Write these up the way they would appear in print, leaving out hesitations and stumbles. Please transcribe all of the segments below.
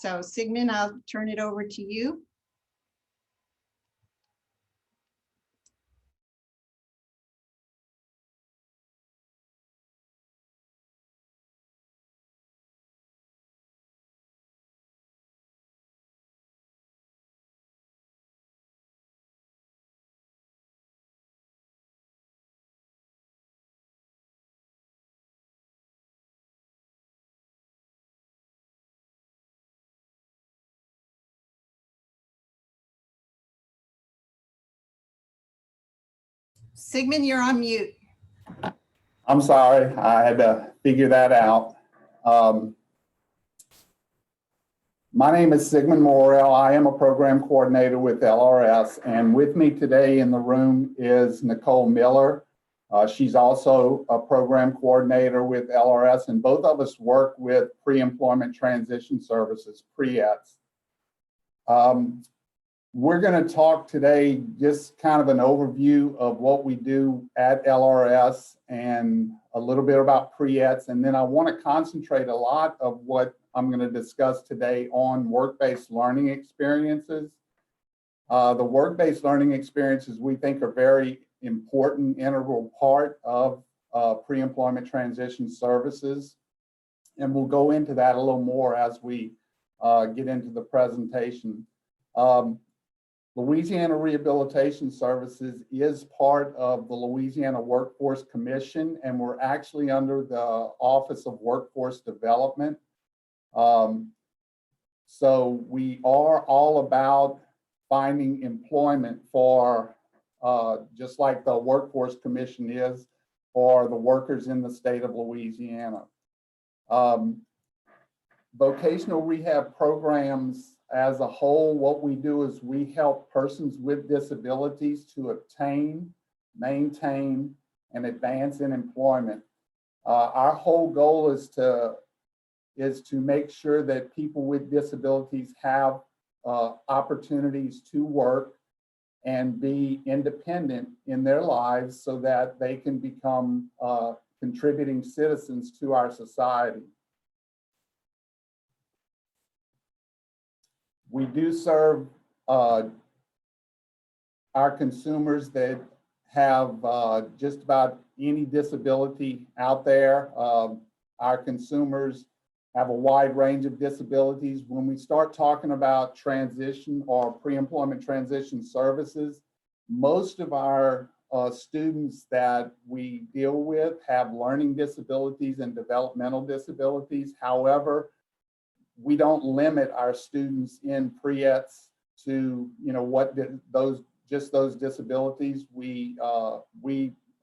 So Sigmund, I'll turn it over to you. Sigmund, you're on mute. I'm sorry, I had to figure that out. My name is Sigmund Morel. I am a program coordinator with LRS, and with me today in the room is Nicole Miller. She's also a program coordinator with LRS, and both of us work with Pre-Employment Transition Services, Pre-ETS. We're going to talk today just kind of an overview of what we do at LRS and a little bit about Pre-ETS, and then I want to concentrate a lot of what I'm going to discuss today on work-based learning experiences. The work-based learning experiences we think are very important, integral part of pre-employment transition services, and we'll go into that a little more as we get into the presentation. Louisiana Rehabilitation Services is part of the Louisiana Workforce Commission, and we're actually under the Office of Workforce Development. So we are all about finding employment for, just like the Workforce Commission is, for the workers in the state of Louisiana. Vocational rehab programs as a whole, what we do is we help persons with disabilities to obtain, maintain, and advance in employment. Our whole goal is to make sure that people with disabilities have opportunities to work and be independent in their lives so that they can become contributing citizens to our society. We do serve our consumers that have just about any disability out there. Our consumers have a wide range of disabilities. When we start talking about transition or pre-employment transition services, most of our students that we deal with have learning disabilities and developmental disabilities. However, we don't limit our students in Pre-ETS to, what those disabilities. We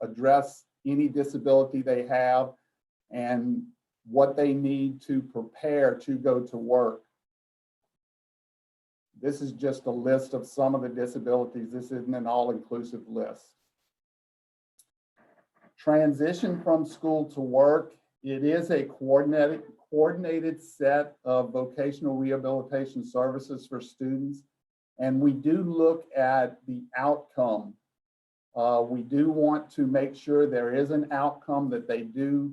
address any disability they have and what they need to prepare to go to work. This is just a list of some of the disabilities. This isn't an all-inclusive list. Transition from school to work. It is a coordinated set of vocational rehabilitation services for students, and we do look at the outcome. We do want to make sure there is an outcome, that they do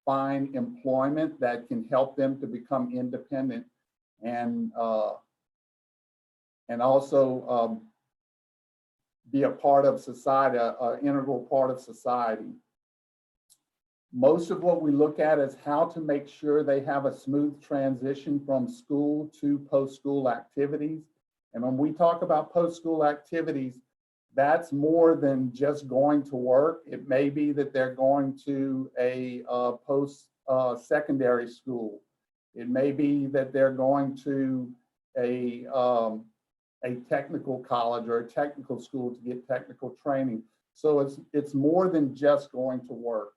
find employment that can help them to become independent and also be a part of society, an integral part of society. Most of what we look at is how to make sure they have a smooth transition from school to post-school activities. And when we talk about post-school activities, that's more than just going to work. It may be that they're going to a post-secondary school. It may be that they're going to a technical college or a technical school to get technical training. So it's more than just going to work.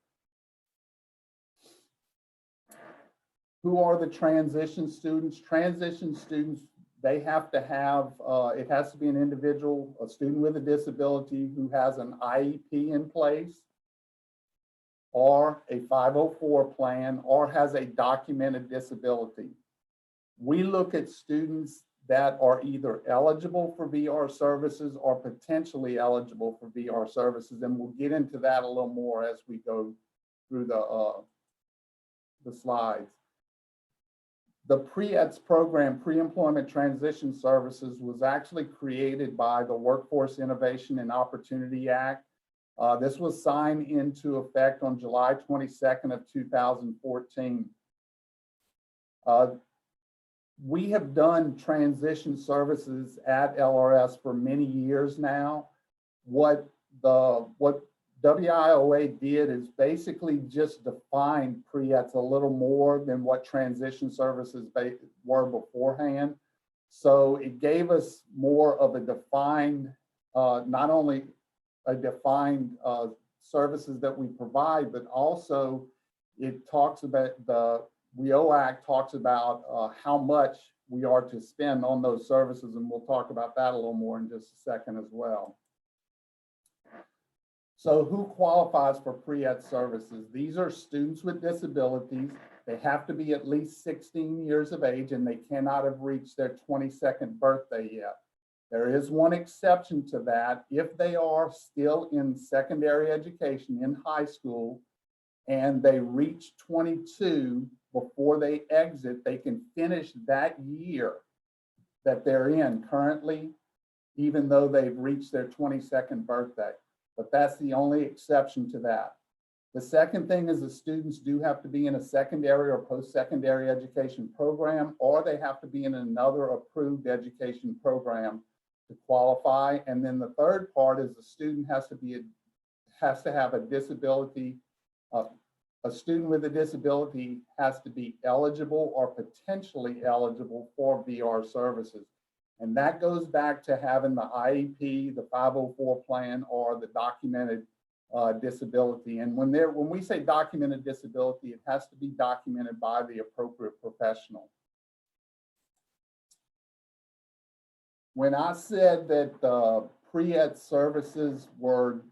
Who are the transition students? Transition students, they have to have, it has to be an individual, a student with a disability who has an IEP in place, or a 504 plan, or has a documented disability. We look at students that are either eligible for VR services or potentially eligible for VR services, and we'll get into that a little more as we go through the slides. The Pre-ETS program, Pre-Employment Transition Services, was actually created by the Workforce Innovation and Opportunity Act. This was signed into effect on July 22nd of 2014. We have done transition services at LRS for many years now. What WIOA did is basically just define Pre-ETS a little more than what transition services were beforehand. So it gave us more of a defined, not only a defined services that we provide, but also it talks about the WIOA Act talks about how much we are to spend on those services, and we'll talk about that a little more in just a second as well. So who qualifies for Pre-ETS services? These are students with disabilities. They have to be at least 16 years of age and they cannot have reached their 22nd birthday yet. There is one exception to that. If they are still in secondary education in high school and they reach 22 before they exit, they can finish that year that they're in currently, even though they've reached their 22nd birthday. But that's the only exception to that. The second thing is the students do have to be in a secondary or post-secondary education program, or they have to be in another approved education program to qualify. And then the third part is the student has to have a disability. A student with a disability has to be eligible or potentially eligible for VR services. And that goes back to having the IEP, the 504 plan, or the documented disability. And when we say documented disability, it has to be documented by the appropriate professional. When I said that the Pre-ETS services were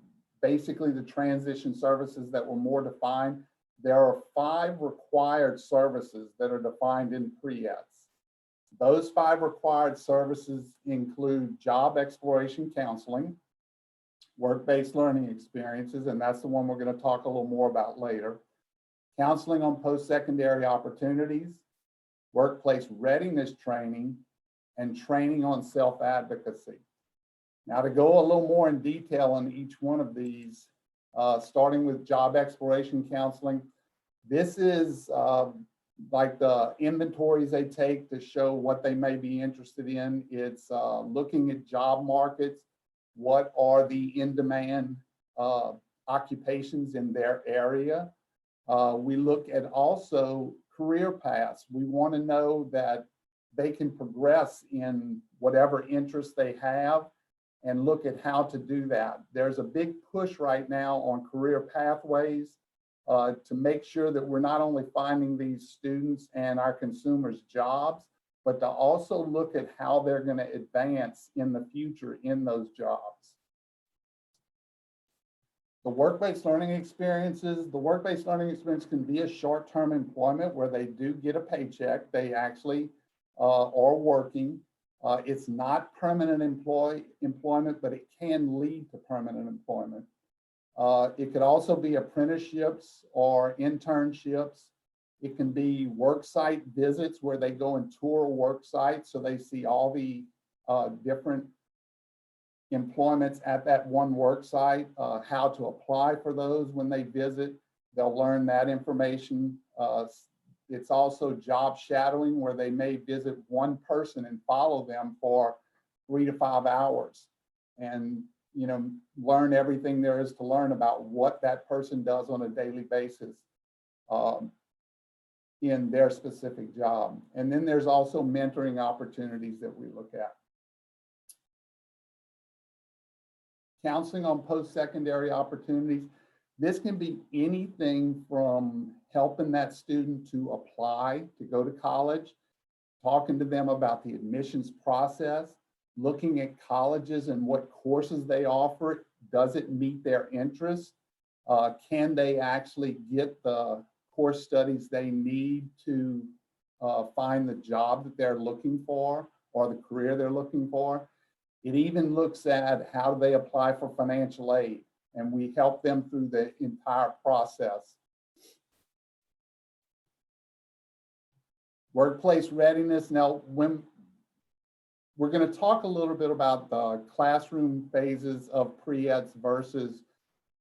basically the transition services that were more defined, there are 5 required services that are defined in Pre-ETS. Those 5 required services include job exploration counseling, work-based learning experiences, and that's the one we're going to talk a little more about later, counseling on post-secondary opportunities, workplace readiness training, and training on self-advocacy. Now, to go a little more in detail on each one of these, starting with job exploration counseling, this is like the inventories they take to show what they may be interested in. It's looking at job markets, what are the in-demand occupations in their area. We look at also career paths. We want to know that they can progress in whatever interest they have and look at how to do that. There's a big push right now on career pathways to make sure that we're not only finding these students and our consumers jobs, but to also look at how they're going to advance in the future in those jobs. The work-based learning experiences, the work-based learning experience can be a short-term employment where they do get a paycheck. They actually are working. It's not permanent employment, but it can lead to permanent employment. It could also be apprenticeships or internships. It can be work site visits where they go and tour a work site so they see all the different employments at that one work site, how to apply for those when they visit. They'll learn that information. It's also job shadowing where they may visit one person and follow them for 3 to 5 hours and learn everything there is to learn about what that person does on a daily basis in their specific job. And then there's also mentoring opportunities that we look at. Counseling on post-secondary opportunities. This can be anything from helping that student to apply to go to college, talking to them about the admissions process, looking at colleges and what courses they offer. Does it meet their interests? Can they actually get the course studies they need to find the job that they're looking for or the career they're looking for? It even looks at how do they apply for financial aid, and we help them through the entire process. Workplace readiness. Now, when we're going to talk a little bit about the classroom phases of pre-ETS versus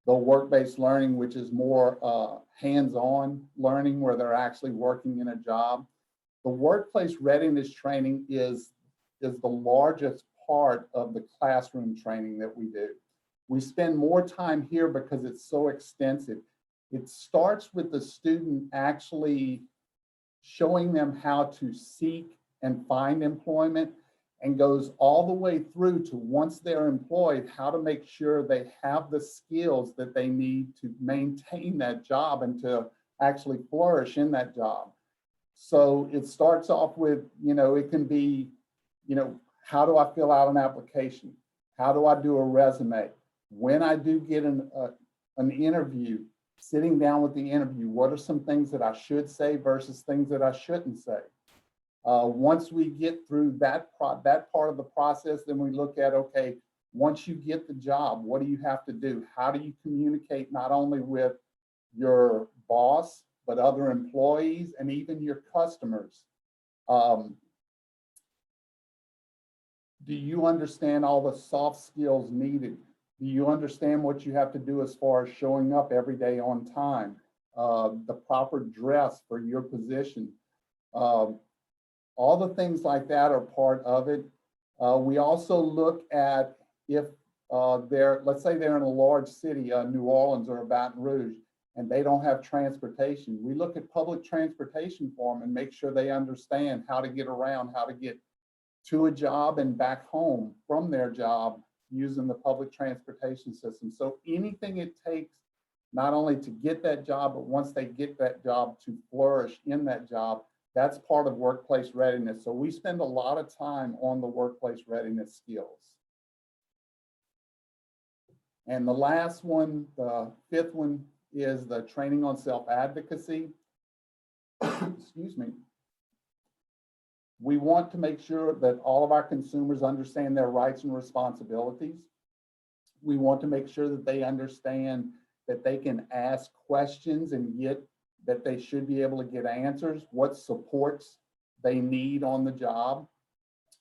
the work-based learning, which is more hands-on learning where they're actually working in a job. The workplace readiness training is the largest part of the classroom training that we do. We spend more time here because it's so extensive. It starts with the student actually showing them how to seek and find employment, and goes all the way through to, once they're employed, how to make sure they have the skills that they need to maintain that job and to actually flourish in that job. So it starts off with, it can be, how do I fill out an application? How do I do a resume? When I do get an interview, sitting down with the interview, what are some things that I should say versus things that I shouldn't say? Once we get through that part of the process, then we look at, okay, once you get the job, what do you have to do? How do you communicate not only with your boss, but other employees and even your customers? Do you understand all the soft skills needed? Do you understand what you have to do as far as showing up every day on time? The proper dress for your position? All the things like that are part of it. We also look at if let's say they're in a large city, New Orleans or Baton Rouge, and they don't have transportation. We look at public transportation for them and make sure they understand how to get around, how to get to a job and back home from their job using the public transportation system. So anything it takes, not only to get that job, but once they get that job, to flourish in that job, that's part of workplace readiness. So we spend a lot of time on the workplace readiness skills. And the last one, the fifth one, is the training on self-advocacy. Excuse me. We want to make sure that all of our consumers understand their rights and responsibilities. We want to make sure that they understand that they can ask questions and that they should be able to get answers, what supports they need on the job,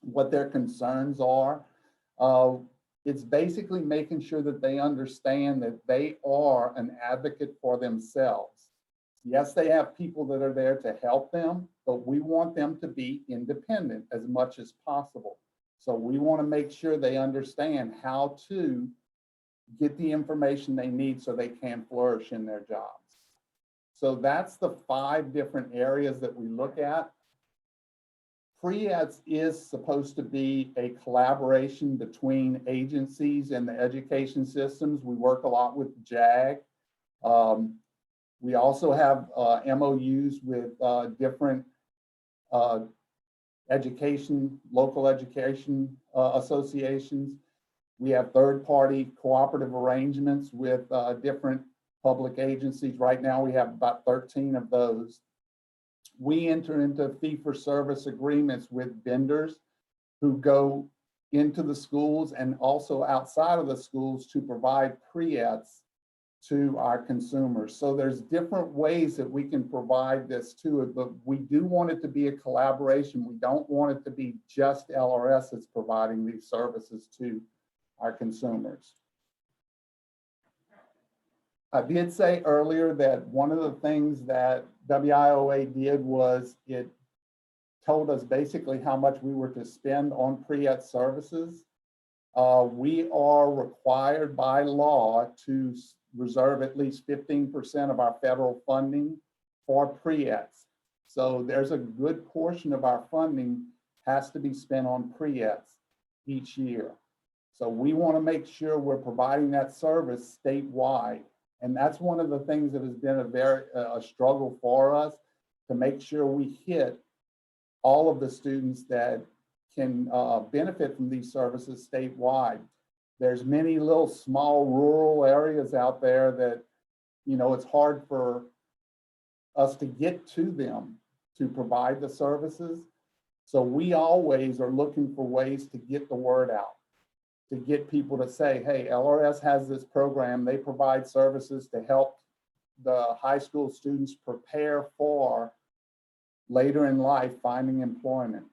what their concerns are. It's basically making sure that they understand that they are an advocate for themselves. Yes, they have people that are there to help them, but we want them to be independent as much as possible. So we want to make sure they understand how to get the information they need so they can flourish in their jobs. So that's the 5 different areas that we look at. Pre-ETS is supposed to be a collaboration between agencies and the education systems. We work a lot with JAG. We also have MOUs with different local education associations. We have third-party cooperative arrangements with different public agencies. Right now, we have about 13 of those. We enter into fee-for-service agreements with vendors who go into the schools and also outside of the schools to provide pre-ETS to our consumers. So there's different ways that we can provide this to it, but we do want it to be a collaboration. We don't want it to be just LRS that's providing these services to our consumers. I did say earlier that one of the things that WIOA did was it told us basically how much we were to spend on pre-ETS services. We are required by law to reserve at least 15% of our federal funding for pre-ETS. So there's a good portion of our funding has to be spent on pre-ETS each year. So we want to make sure we're providing that service statewide. And that's one of the things that has been a struggle for us, to make sure we hit all of the students that can benefit from these services statewide. There's many little small rural areas out there that, it's hard for us to get to them to provide the services. So we always are looking for ways to get the word out, to get people to say, hey, LRS has this program. They provide services to help the high school students prepare for later in life finding employment.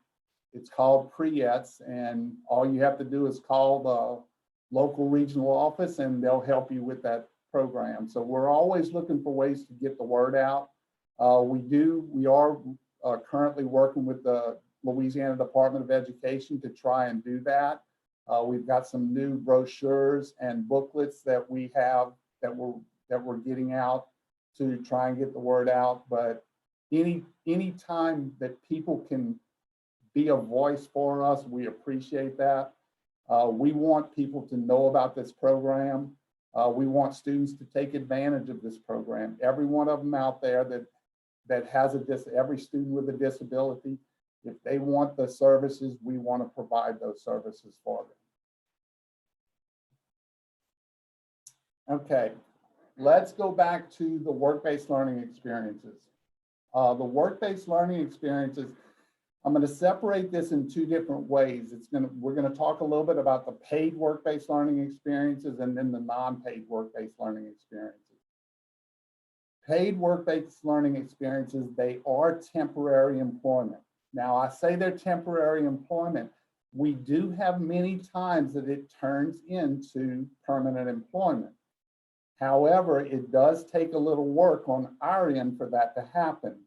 It's called Pre-ETS, and all you have to do is call the local regional office and they'll help you with that program. So we're always looking for ways to get the word out. We are currently working with the Louisiana Department of Education to try and do that. We've got some new brochures and booklets that we have that we're getting out to try and get the word out. But any time that people can be a voice for us, we appreciate that. We want people to know about this program. We want students to take advantage of this program. Every one of them out there that has every student with a disability, if they want the services, we want to provide those services for them. Okay, let's go back to the work-based learning experiences. The work-based learning experiences, I'm going to separate this in two different ways. We're going to talk a little bit about the paid work-based learning experiences and then the non-paid work-based learning experiences. Paid work-based learning experiences, they are temporary employment. Now, I say they're temporary employment. We do have many times that it turns into permanent employment. However, it does take a little work on our end for that to happen.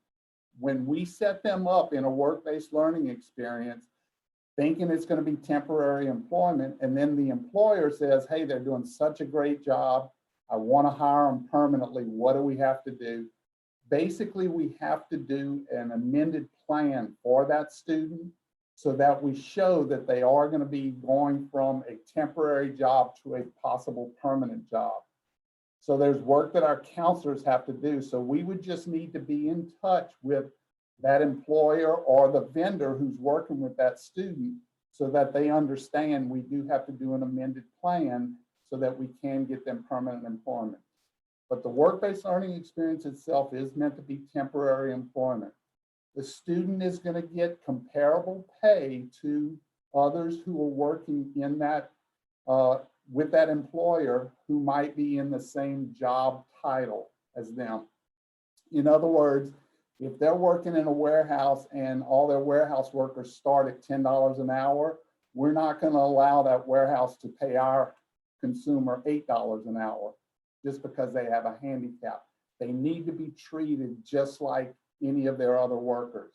When we set them up in a work-based learning experience, thinking it's going to be temporary employment, and then the employer says, hey, they're doing such a great job, I want to hire them permanently, what do we have to do? Basically, we have to do an amended plan for that student so that we show that they are going to be going from a temporary job to a possible permanent job. So there's work that our counselors have to do. So we would just need to be in touch with that employer or the vendor who's working with that student so that they understand we do have to do an amended plan so that we can get them permanent employment. But the work-based learning experience itself is meant to be temporary employment. The student is going to get comparable pay to others who are working in that with that employer who might be in the same job title as them. In other words, if they're working in a warehouse and all their warehouse workers start at $10 an hour, we're not going to allow that warehouse to pay our consumer $8 an hour just because they have a handicap. They need to be treated just like any of their other workers.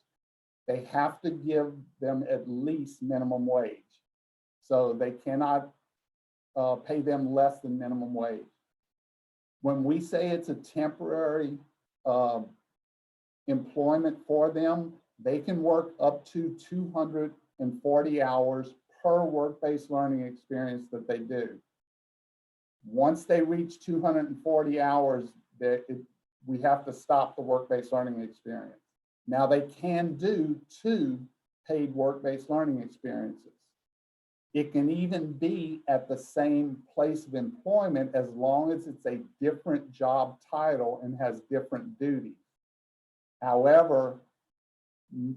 They have to give them at least minimum wage. So they cannot pay them less than minimum wage. When we say it's a temporary employment for them, they can work up to 240 hours per work-based learning experience that they do. Once they reach 240 hours, we have to stop the work-based learning experience. Now they can do 2 paid work-based learning experiences. It can even be at the same place of employment as long as it's a different job title and has different duties. However,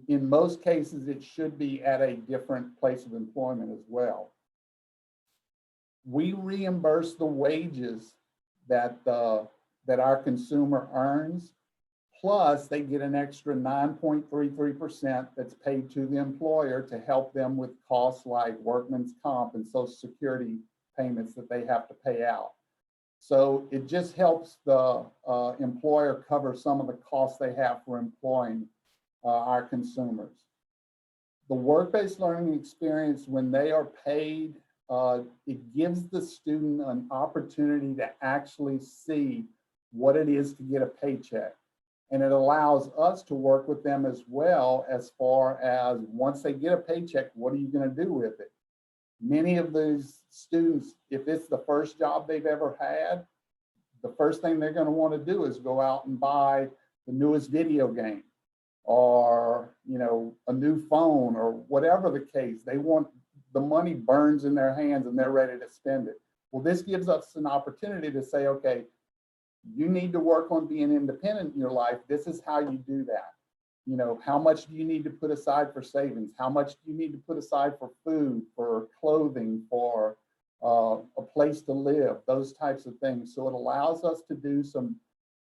in most cases, it should be at a different place of employment as well. We reimburse the wages that our consumer earns, plus they get an extra 9.33% that's paid to the employer to help them with costs like workman's comp and Social Security payments that they have to pay out. So it just helps the employer cover some of the costs they have for employing our consumers. The work-based learning experience, when they are paid, it gives the student an opportunity to actually see what it is to get a paycheck. And it allows us to work with them as well as far as once they get a paycheck, what are you going to do with it? Many of these students, if it's the first job they've ever had, the first thing they're going to want to do is go out and buy the newest video game or, you know, a new phone or whatever the case. They want the money burns in their hands and they're ready to spend it. Well, this gives us an opportunity to say, okay, you need to work on being independent in your life. This is how you do that. You know, how much do you need to put aside for savings? How much do you need to put aside for food, for clothing, for a place to live, those types of things. So it allows us to do some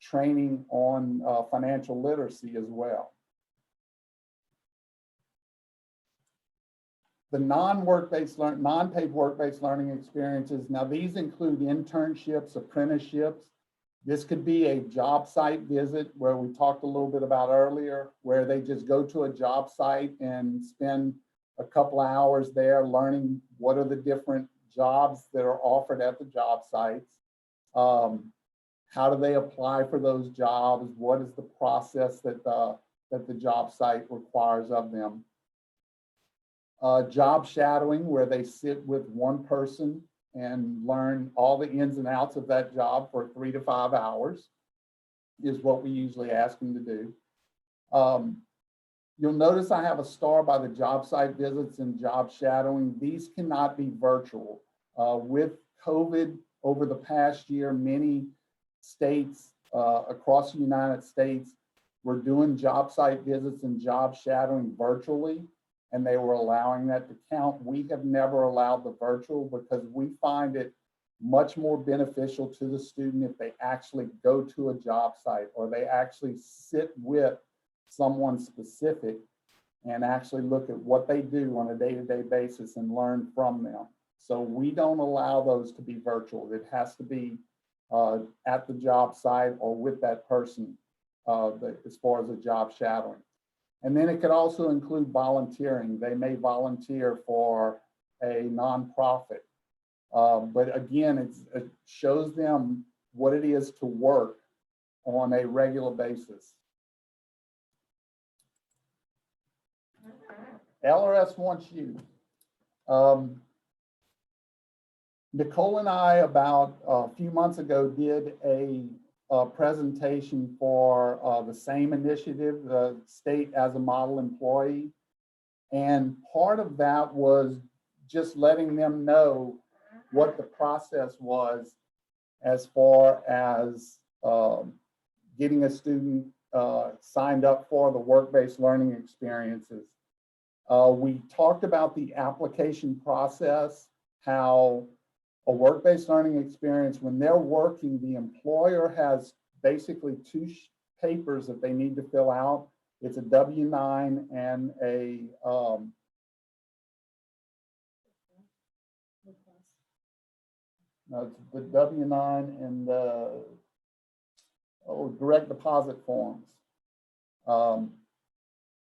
training on financial literacy as well. The non-paid work-based learning experiences. Now these include internships, apprenticeships. This could be a job site visit where we talked a little bit about earlier, where they just go to a job site and spend a couple of hours there learning what are the different jobs that are offered at the job sites. How do they apply for those jobs? What is the process that the job site requires of them? Job shadowing, where they sit with one person and learn all the ins and outs of that job for 3 to 5 hours, is what we usually ask them to do. You'll notice I have a star by the job site visits and job shadowing. These cannot be virtual. With COVID over the past year, many states across the United States were doing job site visits and job shadowing virtually, and they were allowing that to count. We have never allowed the virtual because we find it much more beneficial to the student if they actually go to a job site or they actually sit with someone specific and actually look at what they do on a day-to-day basis and learn from them. So we don't allow those to be virtual. It has to be at the job site or with that person as far as a job shadowing. And then it could also include volunteering. They may volunteer for a nonprofit. But again, it shows them what it is to work on a regular basis. LRS wants you. Nicole and I, about a few months ago, did a presentation for the same initiative, the state as a model employee. And part of that was just letting them know what the process was as far as getting a student signed up for the work-based learning experiences. We talked about the application process, how a work-based learning experience, when they're working, the employer has basically 2 papers that they need to fill out. It's a W-9 and a no, it's the W-9 and the direct deposit forms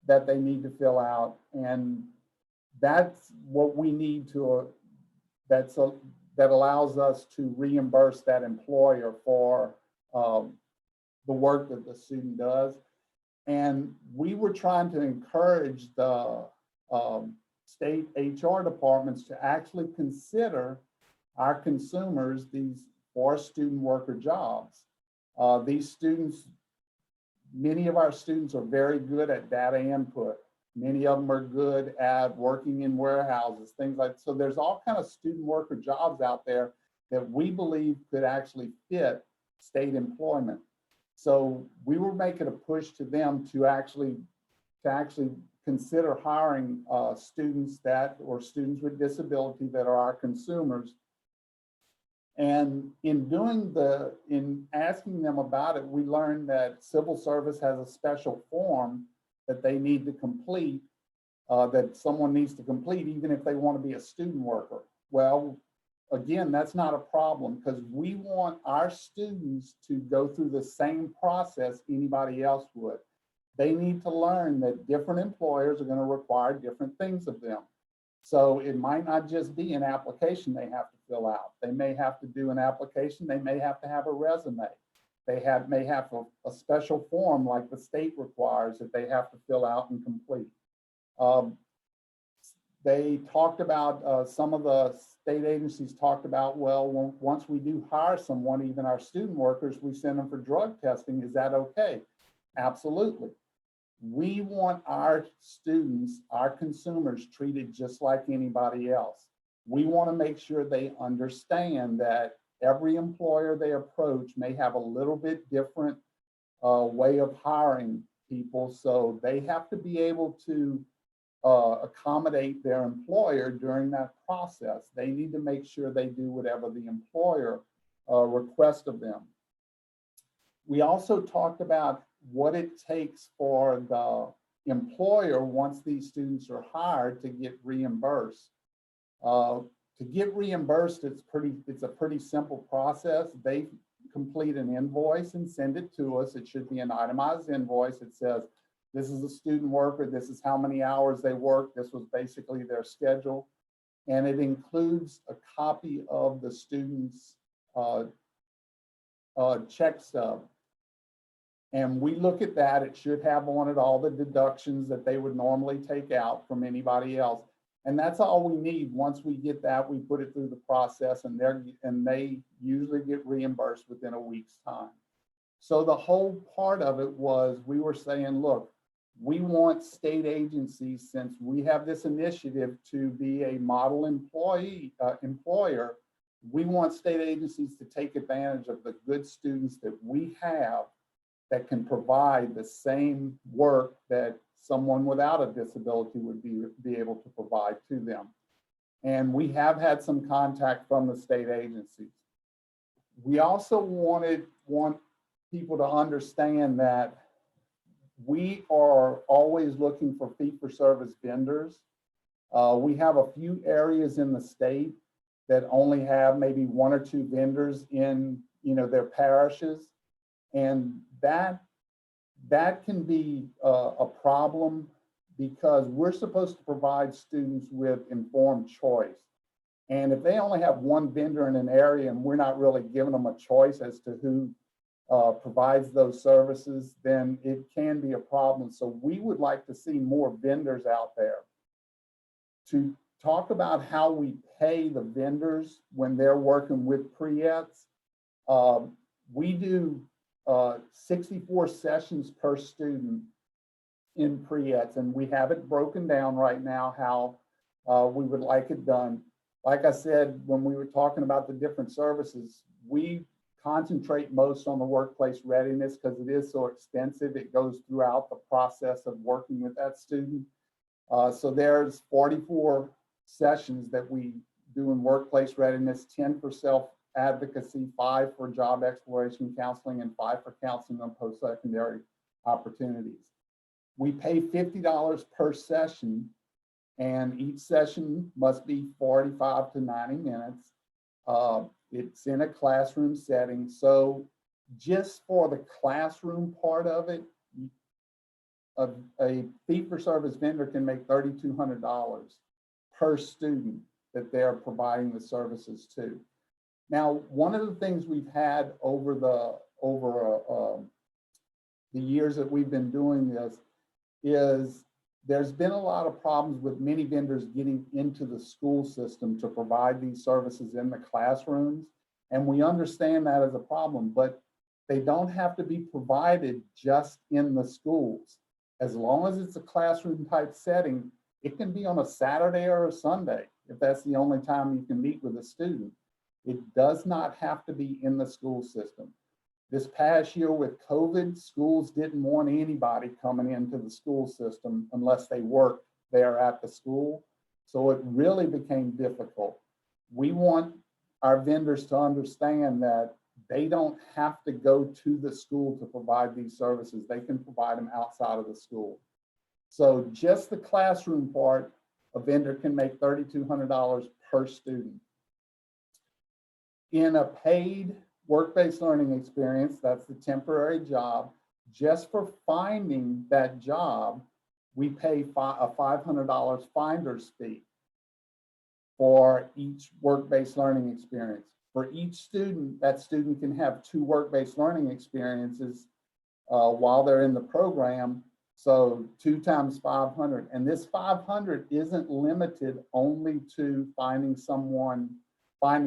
that they need to fill out, and that's what we need to. That allows us to reimburse that employer for the work that the student does. And we were trying to encourage the state HR departments to actually consider our consumers these for student worker jobs. These students, many of our students are very good at data input. Many of them are good at working in warehouses, things like, so there's all kind of student worker jobs out there that we believe could actually fit state employment. So we were making a push to them to actually consider hiring students with disability that are our consumers. And in asking them about it, we learned that civil service has a special form that they need to complete, that someone needs to complete, even if they want to be a student worker. Well, again, that's not a problem because we want our students to go through the same process anybody else would. They need to learn that different employers are going to require different things of them. So it might not just be an application they have to fill out. They may have to do an application. They may have to have a resume. They may have a special form like the state requires that they have to fill out and complete. They talked about, some of the state agencies talked about, well, once we do hire someone, even our student workers, we send them for drug testing. Is that okay? Absolutely. We want our students, our consumers, treated just like anybody else. We want to make sure they understand that every employer they approach may have a little bit different way of hiring people. So they have to be able to accommodate their employer during that process. They need to make sure they do whatever the employer requests of them. We also talked about what it takes for employer, once these students are hired, to get reimbursed. To get reimbursed, it's a pretty simple process. They complete an invoice and send it to us. It should be an itemized invoice. It says, this is a student worker, this is how many hours they work, this was basically their schedule. And it includes a copy of the student's check stub. And we look at that, it should have on it all the deductions that they would normally take out from anybody else. And that's all we need. Once we get that, we put it through the process, and they usually get reimbursed within a week's time. So the whole part of it was, we were saying, look, we want state agencies, since we have this initiative to be a model employer, we want state agencies to take advantage of the good students that we have that can provide the same work that someone without a disability would be able to provide to them. And we have had some contact from the state agencies. We also want people to understand that we are always looking for fee-for-service vendors. We have a few areas in the state that only have maybe 1 or 2 vendors in, their parishes, and that can be a problem, because we're supposed to provide students with informed choice. And if they only have 1 vendor in an area and we're not really giving them a choice as to who provides those services, then it can be a problem. So we would like to see more vendors out there. To talk about how we pay the vendors when they're working with Pre-ETS, we do 64 sessions per student in Pre-ETS, and we have it broken down right now how we would like it done. Like I said, when we were talking about the different services, we concentrate most on the workplace readiness because it is so extensive. It goes throughout the process of working with that student. So there's 44 sessions that we do in workplace readiness, 10 for self-advocacy, 5 for job exploration counseling, and 5 for counseling on post-secondary opportunities. We pay $50 per session, and each session must be 45 to 90 minutes. It's in a classroom setting. So just for the classroom part of it, a fee-for-service vendor can make $3,200 per student that they're providing the services to. Now, one of the things we've had over the years that we've been doing this is there's been a lot of problems with many vendors getting into the school system to provide these services in the classrooms. And we understand that as a problem, but they don't have to be provided just in the schools. As long as it's a classroom type setting, it can be on a Saturday or a Sunday, if that's the only time you can meet with a student. It does not have to be in the school system. This past year with COVID, schools didn't want anybody coming into the school system unless they worked there at the school. So it really became difficult. We want our vendors to understand that they don't have to go to the school to provide these services. They can provide them outside of the school. So just the classroom part, a vendor can make $3,200 per student. In a paid work-based learning experience, that's the temporary job, just for finding that job, we pay a $500 finder's fee for each work-based learning experience. For each student, that student can have 2 work-based learning experiences while they're in the program. So 2 times 500. And this 500 isn't limited only to finding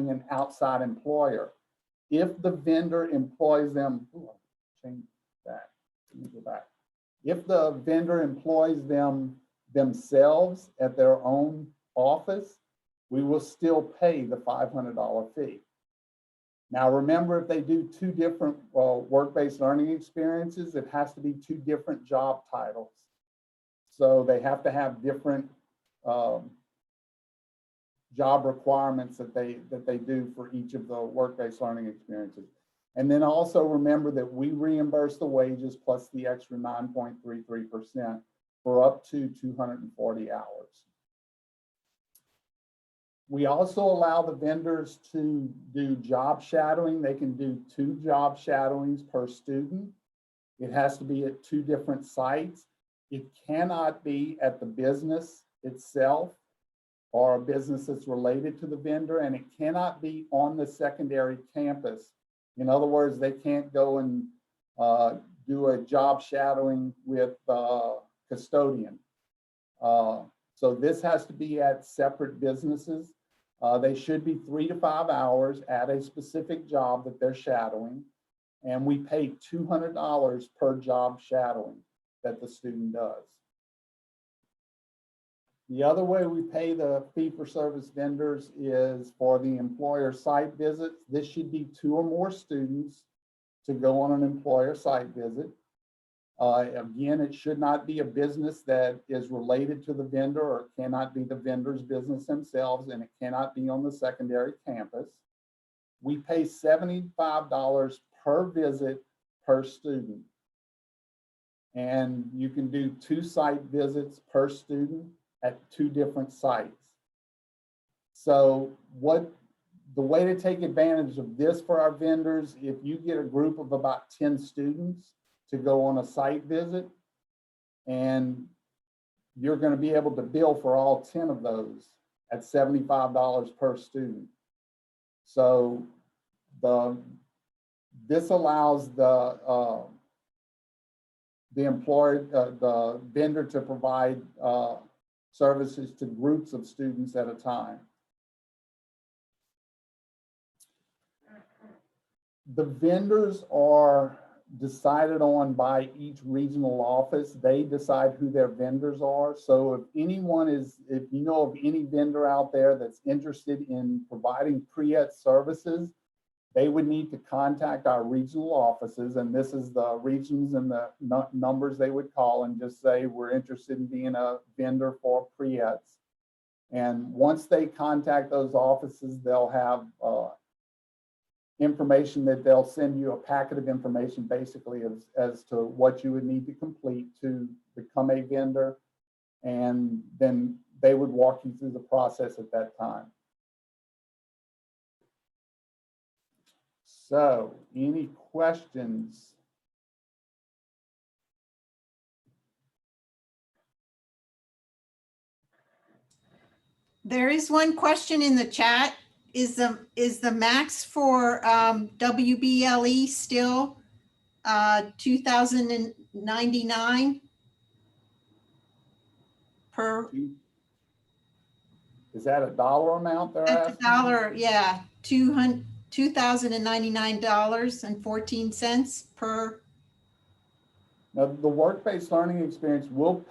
an outside employer. If the vendor employs them, change that, let me go back. If the vendor employs them themselves at their own office, we will still pay the $500 fee. Now, remember, if they do 2 different work-based learning experiences, it has to be 2 different job titles. So they have to have different job requirements that they do for each of the work-based learning experiences. And then also remember that we reimburse the wages plus the extra 9.33%. for up to 240 hours. We also allow the vendors to do job shadowing. They can do 2 job shadowings per student. It has to be at 2 different sites. It cannot be at the business itself or a business that's related to the vendor, and it cannot be on the secondary campus. In other words, they can't go and do a job shadowing with custodian. So this has to be at separate businesses. They should be 3 to 5 hours at a specific job that they're shadowing. And we pay $200 per job shadowing that the student does. The other way we pay the fee-for-service vendors is for the employer site visits. This should be 2 or more students to go on an employer site visit. Again, it should not be a business that is related to the vendor, or it cannot be the vendor's business themselves, and it cannot be on the secondary campus. We pay $75 per visit per student. And you can do 2 site visits per student at 2 different sites. So the way to take advantage of this for our vendors, if you get a group of about 10 students to go on a site visit, and you're going to be able to bill for all 10 of those at $75 per student. So this allows the vendor to provide services to groups of students at a time. The vendors are decided on by each regional office. They decide who their vendors are. So if you know of any vendor out there that's interested in providing pre-ETS services, they would need to contact our regional offices, and this is the regions and the numbers they would call, and just say, we're interested in being a vendor for pre-ETS. And once they contact those offices, they'll have information that they'll send you, a packet of information basically as to what you would need to complete to become a vendor. And then they would walk you through the process at that time. So, any questions? There is one question in the chat. Is the max for WBLE still $2,099 per? Is that a dollar amount they're That's asking? $1, yeah, $2,099.14 per. Now, the work-based learning experience will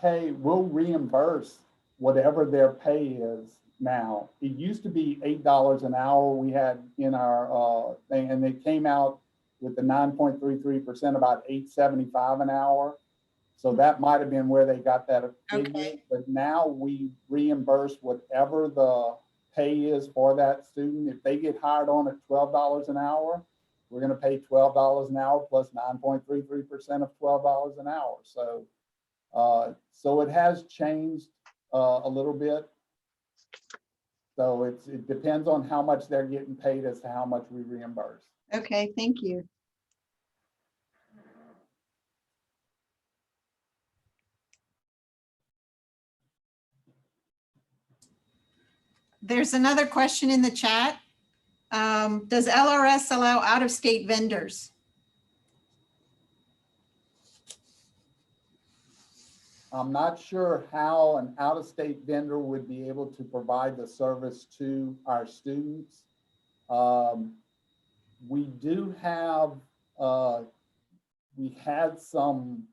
reimburse whatever their pay is now. It used to be $8 an hour we had in our thing, and they came out with the 9.33%, about $8.75 an hour. So that might have been where they got that figure. Okay. But now we reimburse whatever the pay is for that student. If they get hired on at $12 an hour, we're going to pay $12 an hour plus 9.33% of $12 an hour. So, so it has changed a little bit. So it depends on how much they're getting paid as to how much we reimburse. Okay, thank you. There's another question in the chat. Does LRS allow out-of-state vendors? I'm not sure how an out-of-state vendor would be able to provide the service to our students. We do have, we had some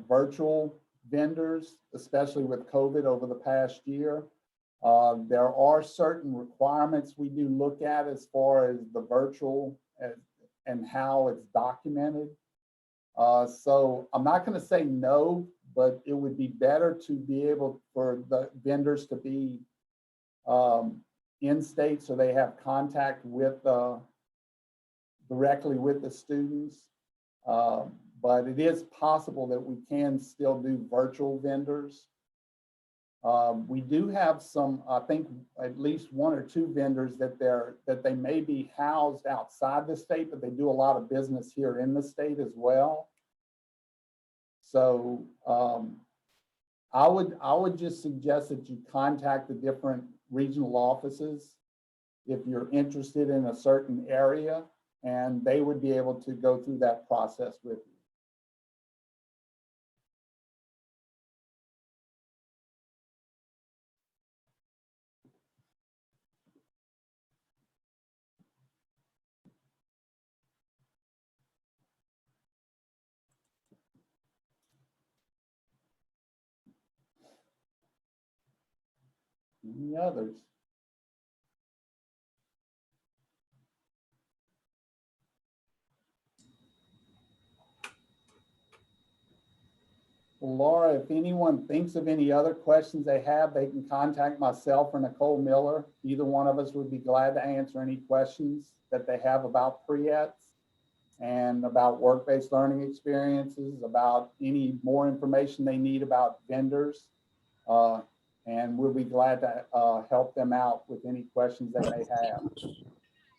virtual vendors, especially with COVID over the past year. There are certain requirements we do look at as far as the virtual and how it's documented. So I'm not going to say no, but it would be better to be able for the vendors to be in state so they have contact with directly with the students. but it is possible that we can still do virtual vendors. We do have some, I think at least one or two vendors that they may be housed outside the state, but they do a lot of business here in the state as well. So I would just suggest that you contact the different regional offices if you're interested in a certain area, and they would be able to go through that process with you. Any others? Well, Laura, if anyone thinks of any other questions they have, they can contact myself or Nicole Miller. Either one of us would be glad to answer any questions that they have about Pre-ETS and about work-based learning experiences, about any more information they need about vendors. And we'll be glad to help them out with any questions they may have.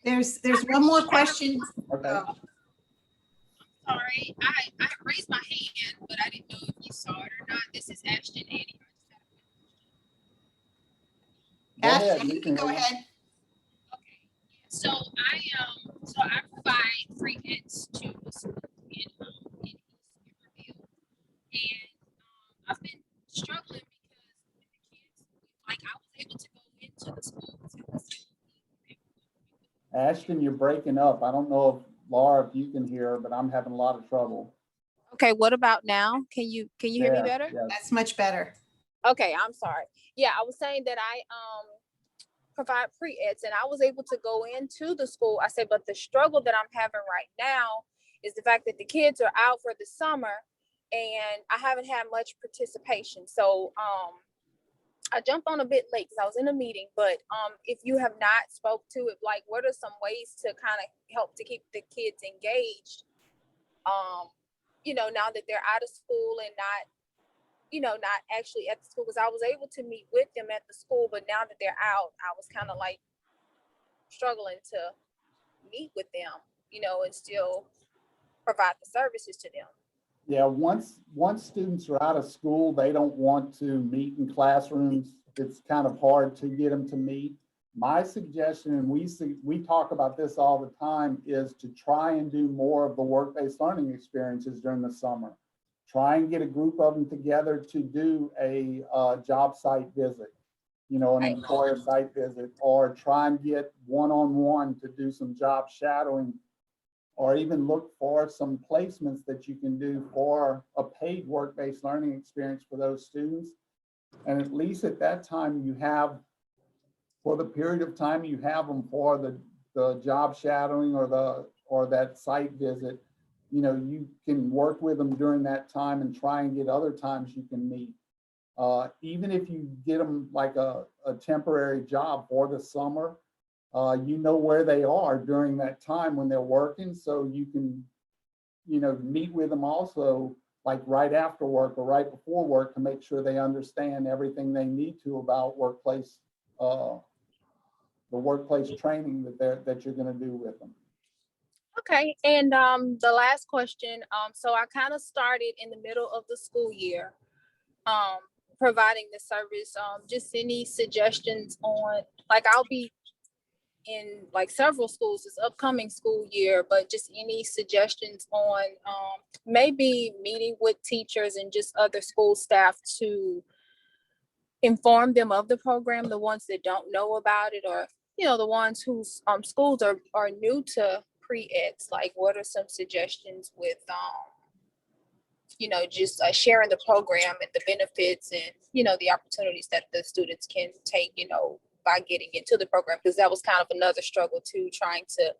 There's one more question. Okay. Sorry, I raised my hand, but I didn't know if you saw it or not. This is Ashton Eddie. Go ahead. Ashton, you can go ahead. Okay, so I provide free hits to the school in East Riverview, and I've been struggling because with the kids, like I was able to go into the schools and the school. Ashton, you're breaking up. I don't know if Laura, if you can hear, but I'm having a lot of trouble. Okay, what about now? Can you hear me better? Yes. That's much better. Okay, I'm sorry. Yeah, I was saying that I provide pre-eds and I was able to go into the school. I said, but the struggle that I'm having right now is the fact that the kids are out for the summer and I haven't had much participation. So I jumped on a bit late because I was in a meeting, but if you have not spoke to it, like what are some ways to kind of help to keep the kids engaged? You know, now that they're out of school and not, you know, not actually at the school, because I was able to meet with them at the school, but now that they're out, I was kind of like struggling to meet with them, you know, and still provide the services to them. Yeah, once students are out of school, they don't want to meet in classrooms. It's kind of hard to get them to meet. My suggestion, and we talk about this all the time, is to try and do more of the work-based learning experiences during the summer. Try and get a group of them together to do a job site visit, you know, an employer site visit, or try and get one-on-one to do some job shadowing, or even look for some placements that you can do for a paid work-based learning experience for those students. And at least at that time, you have, for the period of time you have them for the job shadowing or that site visit, you know, you can work with them during that time and try and get other times you can meet. Even if you get them like a temporary job for the summer, you know where they are during that time when they're working, so you can, you know, meet with them also like right after work or right before work to make sure they understand everything they need to about workplace, the workplace training that you're going to do with them. Okay, and the last question, so I kind of started in the middle of the school year, providing the service. Just any suggestions on, like I'll be in like several schools this upcoming school year, but just any suggestions on maybe meeting with teachers and just other school staff to inform them of the program, the ones that don't know about it, or you know, the ones whose schools are new to pre-eds. Like what are some suggestions with you know, just sharing the program and the benefits and, you know, the opportunities that the students can take, you know, by getting into the program, because that was kind of another struggle too, trying to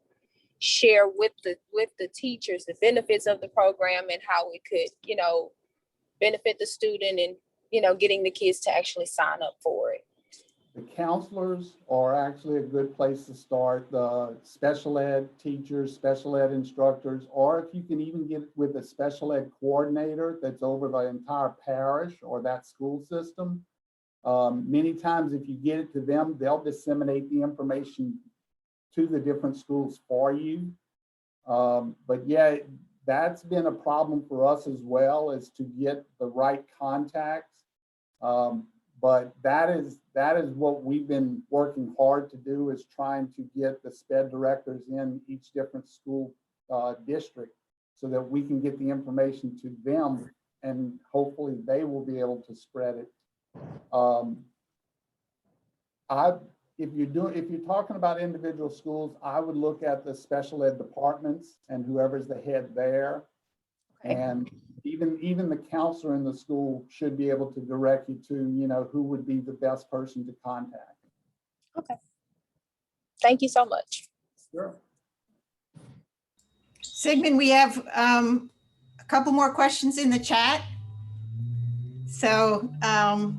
share with the teachers the benefits of the program and how it could, you know, benefit the student and, you know, getting the kids to actually sign up for it. The counselors are actually a good place to start. The special ed teachers, special ed instructors, or if you can even get with a special ed coordinator that's over the entire parish or that school system. Many times if you get it to them, they'll disseminate the information to the different schools for you. But yeah, that's been a problem for us as well, is to get the right contacts. But that is what we've been working hard to do, is trying to get the SPED directors in each different school district so that we can get the information to them, and hopefully they will be able to spread it. If you're talking about individual schools, I would look at the special ed departments and whoever's the head there. Okay. And even the counselor in the school should be able to direct you to, who would be the best person to contact. Okay. Thank you so much. Sure. Sigmund, we have a couple more questions in the chat. So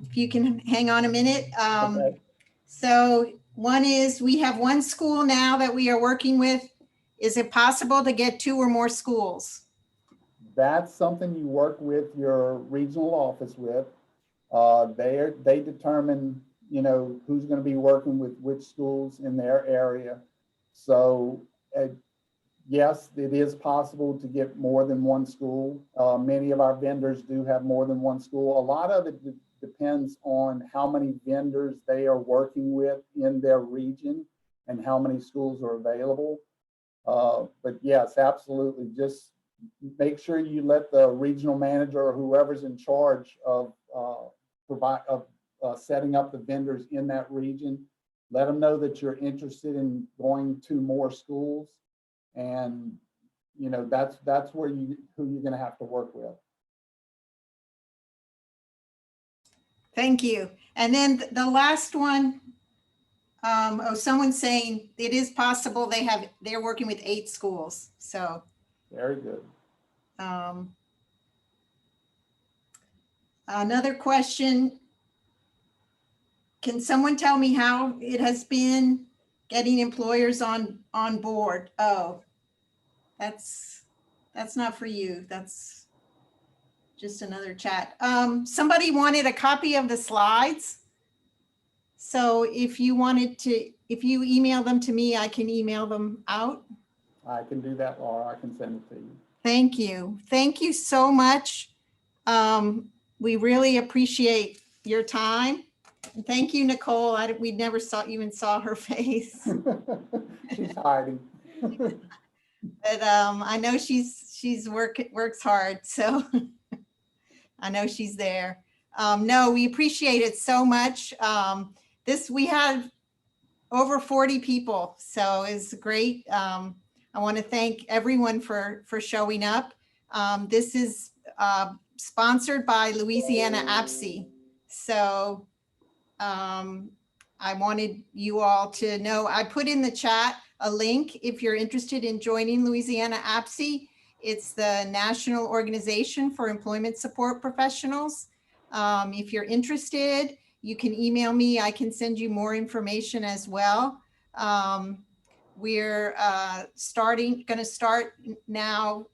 if you can hang on a minute. Okay. So one is, we have one school now that we are working with. Is it possible to get 2 or more schools? That's something you work with your regional office with. They determine, who's going to be working with which schools in their area. So yes, it is possible to get more than one school. Many of our vendors do have more than one school. A lot of it depends on how many vendors they are working with in their region and how many schools are available. But yes, absolutely. Just make sure you let the regional manager or whoever's in charge of setting up the vendors in that region, let them know that you're interested in going to more schools. And that's who you're going to have to work with. Thank you. And then the last one, someone's saying it is possible they're working with 8 schools. So Very good. Another question. Can someone tell me how it has been getting employers on board? Oh, that's not for you. That's just another chat. Somebody wanted a copy of the slides. So if you email them to me, I can email them out. I can do that, Laura. I can send it to you. Thank you. Thank you so much. We really appreciate your time. And thank you, Nicole. We never even saw her face. She's hiding. But I know she's works hard, so I know she's there. No, we appreciate it so much. We had over 40 people, so it's great. I want to thank everyone for showing up. This is sponsored by Louisiana APSE. So I wanted you all to know, I put in the chat a link if you're interested in joining Louisiana APSE. It's the National Organization for Employment Support Professionals. If you're interested, you can email me. I can send you more information as well. We're going to start now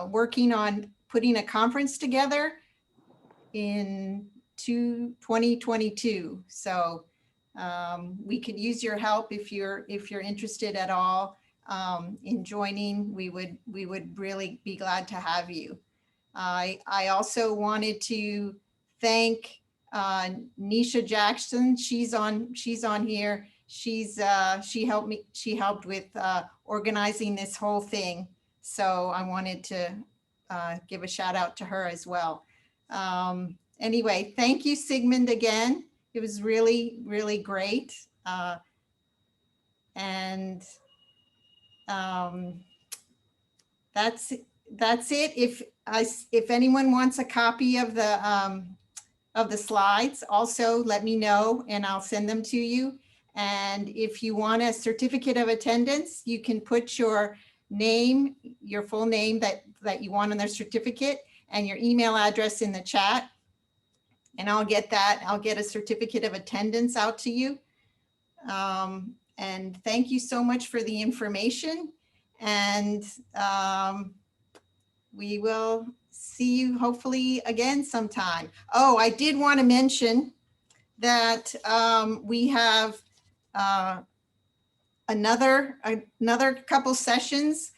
working on putting a conference together in 2022. So we could use your help if you're interested at all in joining. We would really be glad to have you. I also wanted to thank Nisha Jackson. She's on here. She helped with organizing this whole thing. So I wanted to give a shout out to her as well. Anyway, thank you, Sigmund, again. It was really, really great. And that's it. If anyone wants a copy of the slides, also let me know and I'll send them to you. And if you want a certificate of attendance, you can put your name, your full name that you want on their certificate, and your email address in the chat. And I'll get that. I'll get a certificate of attendance out to you. And thank you so much for the information. And we will see you hopefully again sometime. Oh, I did want to mention that we have another couple sessions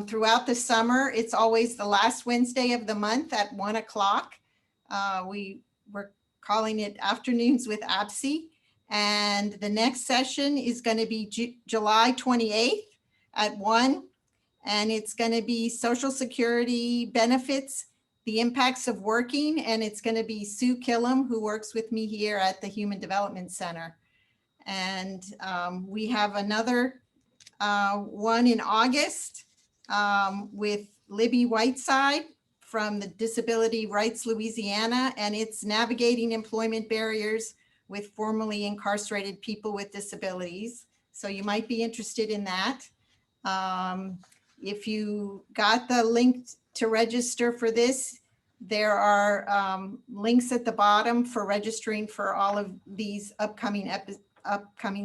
throughout the summer. It's always the last Wednesday of the month at 1 o'clock. We're calling it Afternoons with APSI. And the next session is going to be July 28th at 1. And it's going to be Social Security benefits, the impacts of working. And it's going to be Sue Killam, who works with me here at the Human Development Center. And we have another one in August with Libby Whiteside from the Disability Rights Louisiana, and it's navigating employment barriers with formerly incarcerated people with disabilities. So you might be interested in that. If you got the link to register for this, there are links at the bottom for registering for all of these upcoming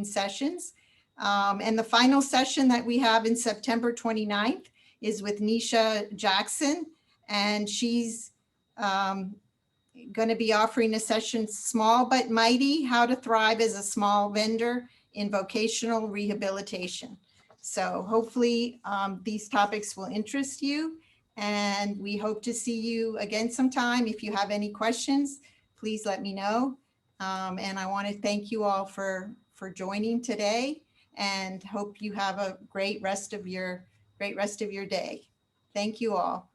sessions. And the final session that we have in September 29th is with Nisha Jackson, and she's going to be offering a session, Small But Mighty, How to Thrive as a Small Vendor in Vocational Rehabilitation. So hopefully these topics will interest you, and we hope to see you again sometime. If you have any questions, please let me know. And I want to thank you all for joining today, and hope you have a great rest of your day. Thank you all.